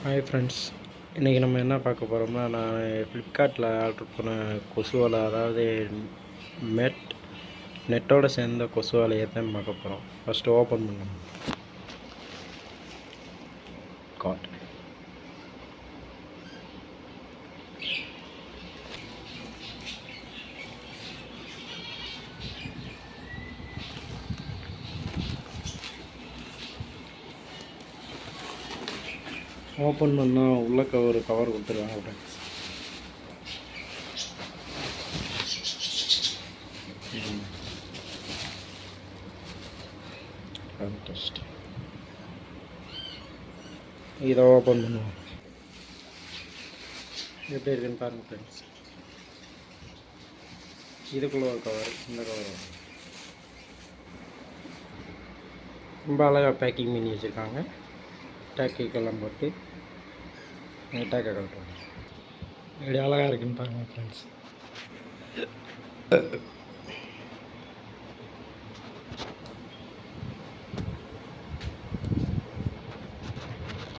Hi friends, இன்றைக்கி நம்ம என்ன பார்க்க போகிறோம்னா, நான் ஃப்ளிப்கார்ட்டில் ஆர்டர் பண்ண கொசு வலை, அதாவது நெட்டோடு சேர்ந்த கொசு வலையை தான் பார்க்க போகிறோம். ஃபஸ்ட்டு ஓப்பன் பண்ணணும். ஓப்பன் பண்ணால் உள்ளே ஒரு கவர் கொடுத்துருவாங்க ஃப்ரெண்ட்ஸ். இதை ஓப்பன் பண்ணுவோம். எப்படி இருக்குன்னு பாருங்கள் ஃப்ரெண்ட்ஸ். இதுக்குள்ள ஒரு கவர், இந்த கவர் ரொம்ப அழகாக பேக்கிங் பண்ணி வச்சுருக்காங்க. டேக்கெல்லாம் போட்டு டேக்கை கட்டுறோம். எப்படி அழகாக இருக்குன்னு பாருங்கள் ஃப்ரெண்ட்ஸ்.